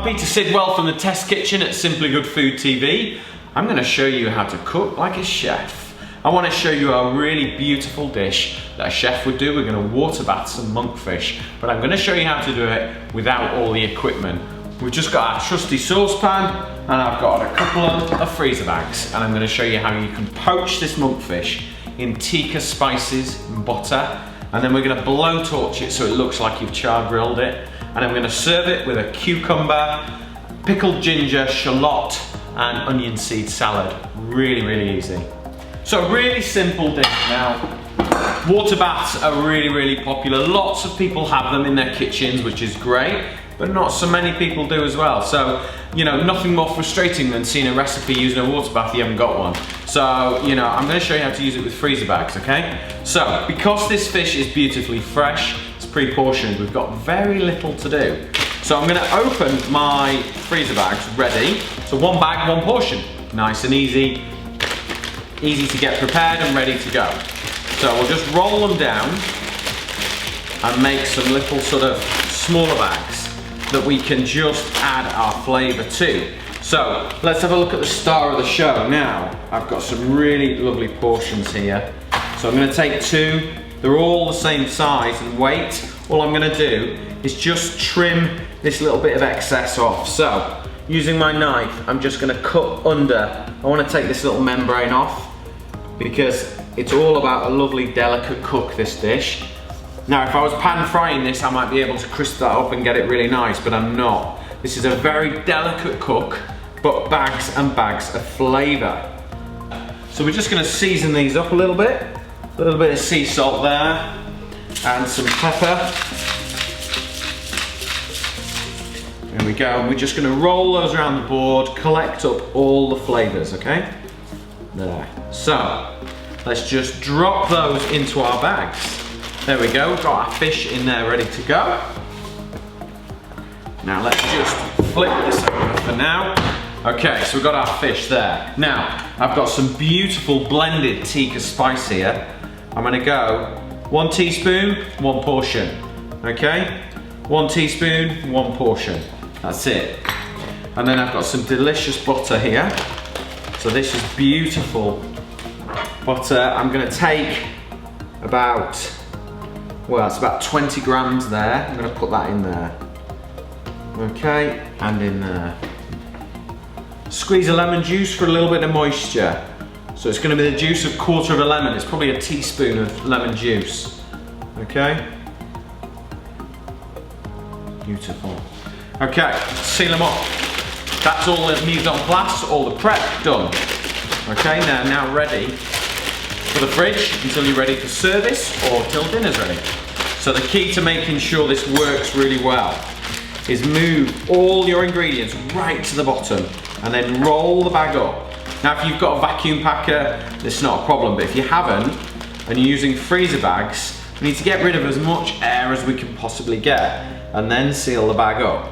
Peter Sidwell from the Test Kitchen at Simply Good Food TV. I'm going to show you how to cook like a chef. I want to show you a really beautiful dish that a chef would do. We're going to water bath some monkfish, but I'm going to show you how to do it without all the equipment. We've just got our trusty saucepan and I've got a couple of freezer bags, and I'm going to show you how you can poach this monkfish in Tikka spices and butter, and then we're going to blowtorch it so it looks like you've char grilled it, and I'm going to serve it with a cucumber, pickled ginger, shallot and onion seed salad. Really, really easy. So a really simple dish. Now, water baths are really, really popular. Lots of people have them in their kitchens, which is great, but not so many people do as well. So, you know, nothing more frustrating than seeing a recipe using a water bath, you haven't got one. So, you know, I'm gonna show you how to use it with freezer bags, okay? So, because this fish is beautifully fresh, it's pre-portioned, we've got very little to do. So I'm gonna open my freezer bags ready. So one bag, one portion. Nice and easy. Easy to get prepared and ready to go. So we'll just roll them down and make some little sort of smaller bags that we can just add our flavour to. So let's have a look at the star of the show. Now, I've got some really lovely portions here. So I'm going to take two. They're all the same size and weight. All I'm going to do is just trim this little bit of excess off. So using my knife, I'm just going to cut under. I want to take this little membrane off because it's all about a lovely delicate cook, this dish. Now, if I was pan frying this, I might be able to crisp that up and get it really nice, but I'm not. This is a very delicate cook, but bags and bags of flavour. So we're just going to season these up a little bit of sea salt there, and some pepper. There we go, and we're just going to roll those around the board, collect up all the flavours, okay? There. So, let's just drop those into our bags. There we go, we've got our fish in there ready to go. Now let's just flip this over for now. Okay, so we've got our fish there. Now, I've got some beautiful blended Tikka spice here. I'm gonna go 1 teaspoon, 1 portion. Okay? 1 teaspoon, 1 portion. That's it. And then I've got some delicious butter here. So this is beautiful butter. I'm gonna take about, well, it's about 20 grams there. I'm gonna put that in there. Okay, and in there. Squeeze a lemon juice for a little bit of moisture. So it's gonna be the juice of 1/4 of a lemon. It's probably a teaspoon of lemon juice. Okay? Beautiful. Okay, seal them up. That's all the mise en place, all the prep done. Okay, now ready for the fridge until you're ready for service or till dinner's ready. So the key to making sure this works really well is move all your ingredients right to the bottom and then roll the bag up. Now, if you've got a vacuum packer, this is not a problem, but if you haven't and you're using freezer bags, we need to get rid of as much air as we can possibly get and then seal the bag up.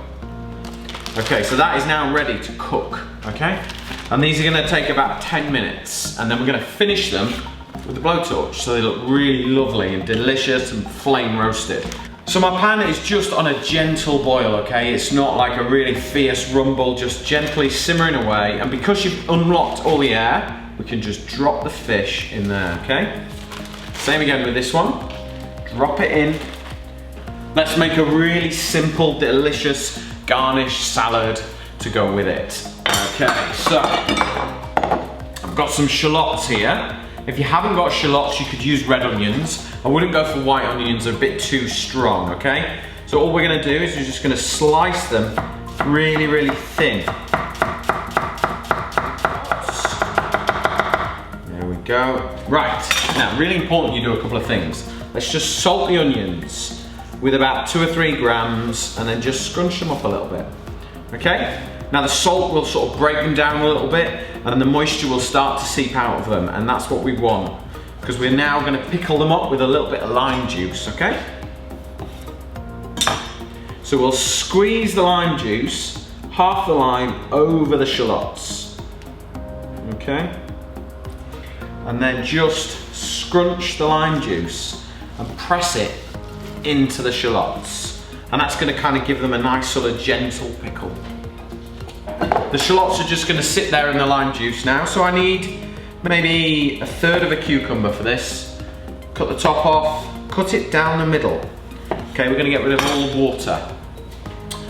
Okay, so that is now ready to cook, okay? And these are gonna take about 10 minutes, and then we're gonna finish them with the blowtorch so they look really lovely and delicious and flame roasted. So my pan is just on a gentle boil, okay? It's not like a really fierce rumble, just gently simmering away. And because you've unlocked all the air, we can just drop the fish in there, okay? Same again with this one. Drop it in. Let's make a really simple, delicious garnish salad to go with it. Okay, so I've got some shallots here. If you haven't got shallots, you could use red onions. I wouldn't go for white onions, they're a bit too strong, okay? So all we're gonna do is we're just gonna slice them really, really thin. There we go. Right, now really important you do a couple of things. Let's just salt the onions with about 2 or 3 grams and then just scrunch them up a little bit, okay? Now the salt will sort of break them down a little bit and then the moisture will start to seep out of them, and that's what we want because we're now going to pickle them up with a little bit of lime juice, okay? So we'll squeeze the lime juice, half the lime over the shallots, okay? And then just scrunch the lime juice and press it into the shallots. And that's going to kind of give them a nice sort of gentle pickle. The shallots are just gonna sit there in the lime juice now. So I need maybe 1/3 of a cucumber for this. Cut the top off, cut it down the middle. Okay, we're gonna get rid of all the water.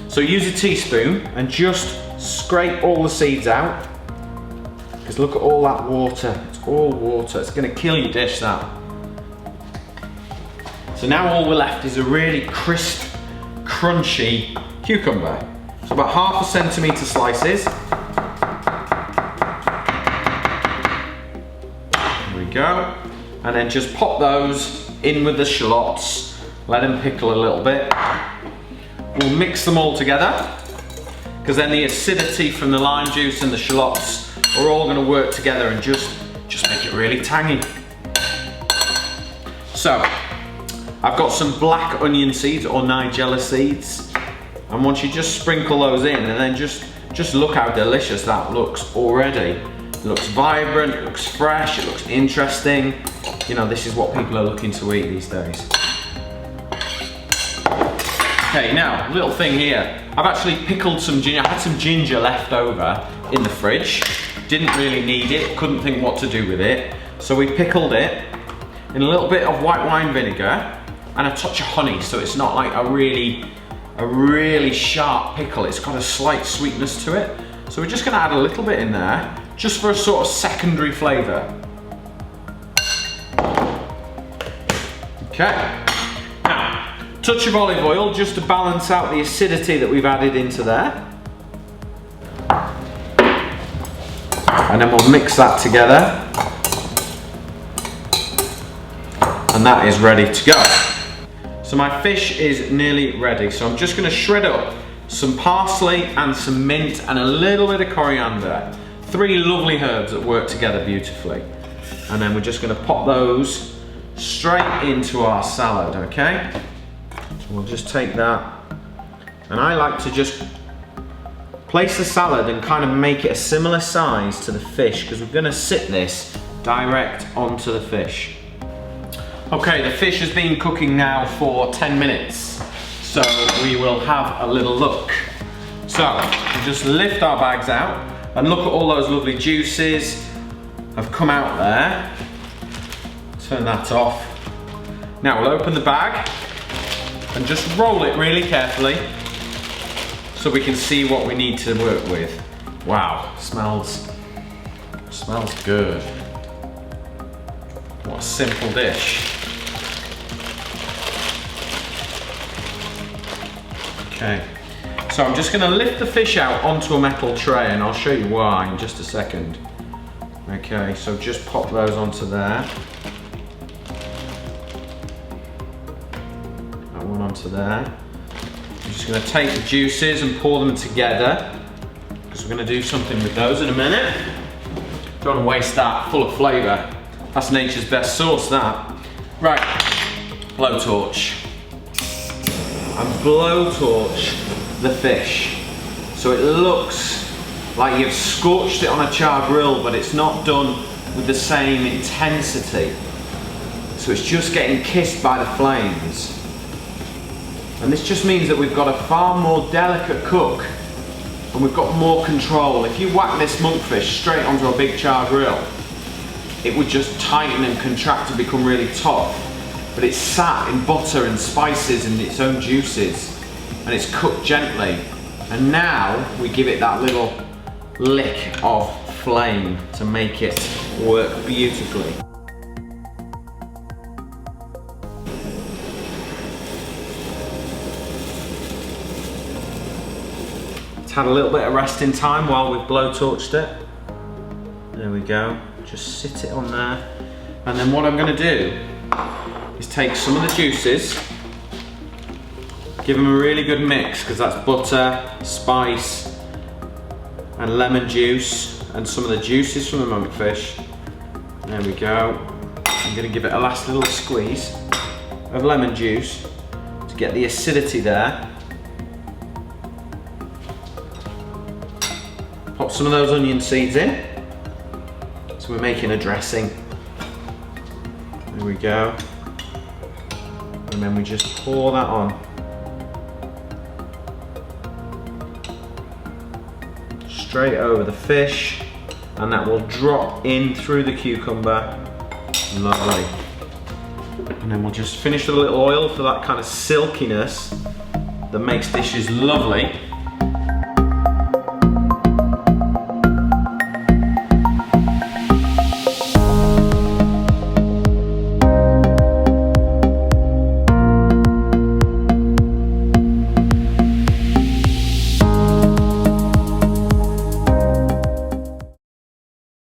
So use a teaspoon and just scrape all the seeds out. Because look at all that water, it's all water. It's gonna kill your dish, that. So now all we're left is a really crisp, crunchy cucumber. So about 1/2 centimetre slices. There we go. And then just pop those in with the shallots. Let them pickle a little bit. We'll mix them all together, because then the acidity from the lime juice and the shallots are all going to work together and just make it really tangy. So, I've got some black onion seeds or nigella seeds, and once you just sprinkle those in, and then just look how delicious that looks already. It looks vibrant, it looks fresh, it looks interesting. You know, this is what people are looking to eat these days. Okay, now, little thing here. I've actually pickled some ginger. I had some ginger left over in the fridge. Didn't really need it, couldn't think what to do with it. So we pickled it in a little bit of white wine vinegar and a touch of honey, so it's not like a really sharp pickle. It's got a slight sweetness to it. So we're just gonna add a little bit in there, just for a sort of secondary flavor. Okay. Touch of olive oil just to balance out the acidity that we've added into there. And then we'll mix that together. And that is ready to go. So my fish is nearly ready. So I'm just gonna shred up some parsley and some mint and a little bit of coriander. 3 lovely herbs that work together beautifully. And then we're just gonna pop those straight into our salad, okay? So we'll just take that, and I like to just place the salad and kind of make it a similar size to the fish, because we're going to sit this direct onto the fish. Okay, the fish has been cooking now for 10 minutes, so we will have a little look. So we'll just lift our bags out and look at all those lovely juices have come out there. Turn that off. Now we'll open the bag and just roll it really carefully so we can see what we need to work with. Wow, smells good. What a simple dish. Okay, so I'm just gonna lift the fish out onto a metal tray, and I'll show you why in just a second. Okay, so just pop those onto there. One onto there. I'm just going to take the juices and pour them together, because we're going to do something with those in a minute. Don't want to waste that, full of flavour. That's nature's best sauce, that. Right, blowtorch. And blowtorch the fish so it looks like you've scorched it on a char grill, but it's not done with the same intensity. So it's just getting kissed by the flames. And this just means that we've got a far more delicate cook, and we've got more control. If you whack this monkfish straight onto a big char grill, it would just tighten and contract and become really tough. But it's sat in butter and spices and its own juices, and it's cooked gently. And now we give it that little lick of flame to make it work beautifully. Had a little bit of resting time while we've blowtorched it. There we go. Just sit it on there. And then what I'm going to do is take some of the juices, give them a really good mix, because that's butter, spice, and lemon juice, and some of the juices from the monkfish. There we go. I'm going to give it a last little squeeze of lemon juice to get the acidity there. Pop some of those onion seeds in. So we're making a dressing. There we go. And then we just pour that on. straight over the fish, and that will drop in through the cucumber. Lovely. And then we'll just finish with a little oil for that kind of silkiness that makes dishes lovely.